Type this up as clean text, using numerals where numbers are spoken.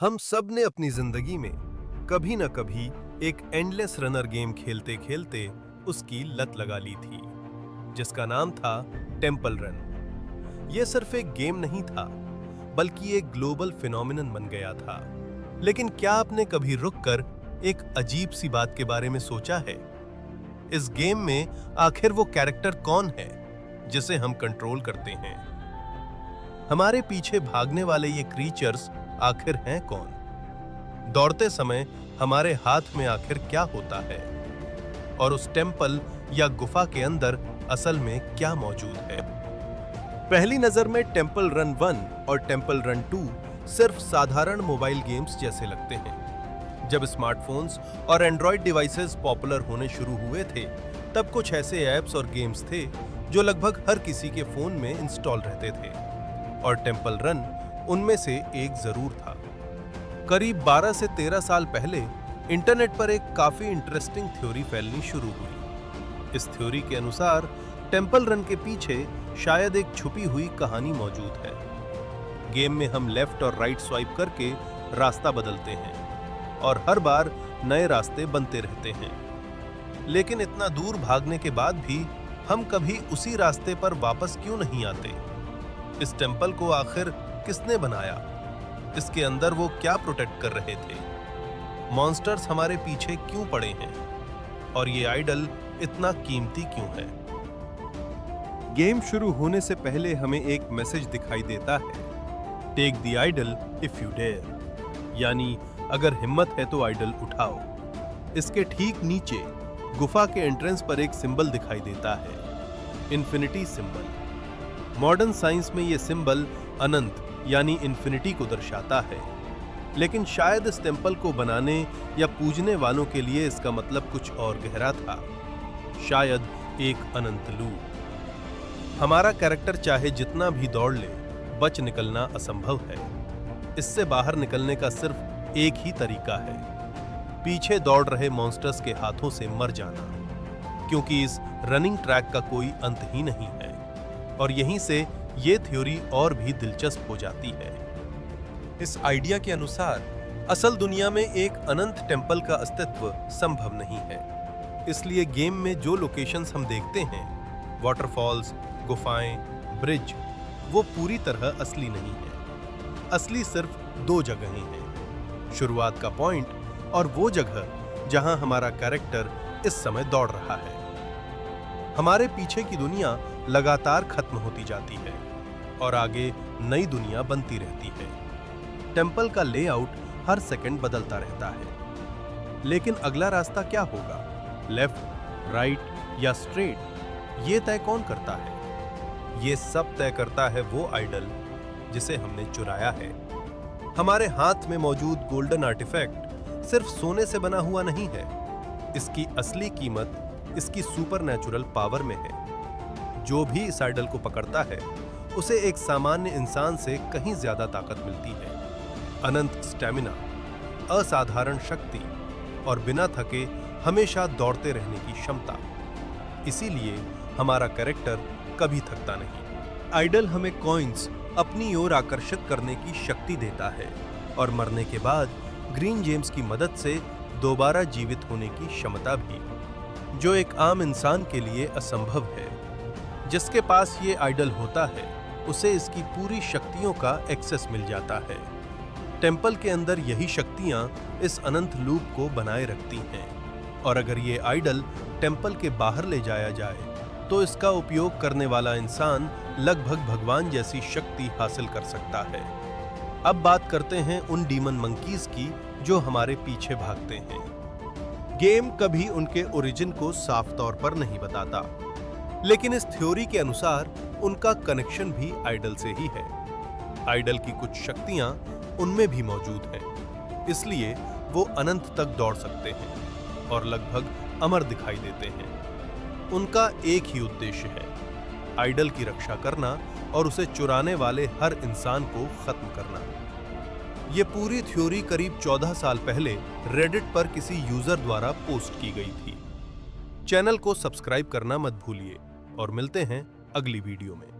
हम सब ने अपनी जिंदगी में कभी न कभी एक एंडलेस रनर गेम खेलते खेलते उसकी लत लगा ली थी, जिसका नाम था टेंपल रन। यह सिर्फ एक गेम नहीं था, बल्कि एक ग्लोबल फिनोमिनन बन गया था। लेकिन क्या आपने कभी रुककर एक अजीब सी बात के बारे में सोचा है? इस गेम में आखिर वो कैरेक्टर कौन है जिसे हम कंट्रोल करते हैं? हमारे पीछे भागने वाले ये क्रीचर्स आखिर हैं कौन? दौड़ते समय हमारे हाथ में आखिर क्या होता है? और उस टेंपल या गुफा के अंदर असल में क्या मौजूद है? पहली नजर में टेंपल रन 1 और टेंपल रन 2 सिर्फ साधारण मोबाइल गेम्स जैसे लगते हैं। जब स्मार्टफोन्स और एंड्रॉयड डिवाइसेस पॉपुलर होने शुरू हुए थे, तब कुछ ऐसे ऐप्स और गेम्स थे जो लगभग हर किसी के फोन में इंस्टॉल रहते थे, और टेंपल रन उनमें से एक जरूर था। करीब 12 से 13 साल पहले इंटरनेट पर एक काफी इंटरेस्टिंग थ्योरी फैलनी शुरू हुई। इस थ्योरी के अनुसार टेंपल रन के पीछे शायद एक छुपी हुई कहानी मौजूद है। गेम में हम लेफ्ट और राइट स्वाइप करके रास्ता बदलते हैं और हर बार नए रास्ते बनते रहते हैं। लेकिन इतना दूर भागने के बाद भी हम कभी उसी रास्ते पर वापस क्यों नहीं आते? इस टेंपल को आखिर किसने बनाया? इसके अंदर वो क्या प्रोटेक्ट कर रहे थे? मॉन्स्टर्स हमारे पीछे क्यों पड़े हैं? और ये आइडल इतना कीमती क्यों है? गेम शुरू होने से पहले हमें एक मैसेज दिखाई देता है, take the idle if you dare, यानी अगर हिम्मत है तो आइडल उठाओ। इसके ठीक नीचे गुफा के एंट्रेंस पर एक सिंबल दिखाई देता है, इन्फिनिटी सिंबल। मॉडर्न साइंस में यह सिंबल अनंत यानी इन्फिनिटी को दर्शाता है, लेकिन शायद इस टेंपल को बनाने या पूजने वालों के लिए इसका मतलब कुछ और गहरा था, शायद एक अनंत लूप। हमारा कैरेक्टर चाहे जितना भी दौड़ ले, बच निकलना असंभव है। इससे बाहर निकलने का सिर्फ एक ही तरीका है, पीछे दौड़ रहे मॉन्स्टर्स के हाथों से मर जाना, क्योंकि इस रनिंग ट्रैक का कोई अंत ही नहीं है। और यहीं से ये थ्योरी और भी दिलचस्प हो जाती है। इस आइडिया के अनुसार असल दुनिया में एक अनंत टेंपल का अस्तित्व संभव नहीं है। इसलिए गेम में जो लोकेशंस हम देखते हैं, वाटरफॉल्स, गुफाएं, ब्रिज, वो पूरी तरह असली नहीं है। असली सिर्फ 2 जगहें हैं, शुरुआत का पॉइंट और वो जगह जहां हमारा कैरेक्टर इस समय दौड़ रहा है। हमारे पीछे की दुनिया लगातार खत्म होती जाती है और आगे नई दुनिया बनती रहती है। टेंपल का लेआउट हर सेकंड बदलता रहता है, लेकिन अगला रास्ता क्या होगा? लेफ्ट, राइट या स्ट्रेट? ये तय कौन करता है? ये सब तय करता है वो आइडल जिसे हमने चुराया है। हमारे हाथ में मौजूद गोल्डन आर्टिफैक्ट सिर्फ सोने से बना हुआ नहीं है। इसकी असली कीमत इसकी सुपरनैचुरल पावर में है। जो भी इस आइडल को पकड़ता है, उसे एक सामान्य इंसान से कहीं ज्यादा ताकत मिलती है। अनंत स्टैमिना, असाधारण शक्ति और बिना थके हमेशा दौड़ते रहने की क्षमता। इसीलिए हमारा कैरेक्टर कभी थकता नहीं। आइडल हमें कॉइन्स अपनी ओर आकर्षित करने की शक्ति देता है और मरने के बाद ग्रीन जेम्स की मदद से दोबारा जीवित होने की क्षमता भी, जो एक आम इंसान के लिए असंभव है। जिसके पास ये आइडल होता है, उसे इसकी पूरी शक्तियों का एक्सेस मिल जाता है। टेंपल के अंदर यही शक्तियां इस अनंत लूप को बनाए रखती हैं, और अगर ये आइडल टेंपल के बाहर ले जाया जाए, तो इसका उपयोग करने वाला इंसान लगभग भगवान जैसी शक्ति हासिल कर सकता है। अब बात करते हैं उन डीमन मंकीज की जो हमारे पीछे भागते हैं। गेम कभी उनके ओरिजिन को साफ तौर पर नहीं बताता, लेकिन इस थ्योरी के अनुसार उनका कनेक्शन भी आइडल से ही है। आइडल की कुछ शक्तियां उनमें भी मौजूद हैं, इसलिए वो अनंत तक दौड़ सकते हैं और लगभग अमर दिखाई देते हैं। उनका एक ही उद्देश्य है, आइडल की रक्षा करना और उसे चुराने वाले हर इंसान को खत्म करना। ये पूरी थ्योरी करीब 14 साल पहले रेडिट पर किसी यूजर द्वारा पोस्ट की गई थी। चैनल को सब्सक्राइब करना मत भूलिए और मिलते हैं अगली वीडियो में।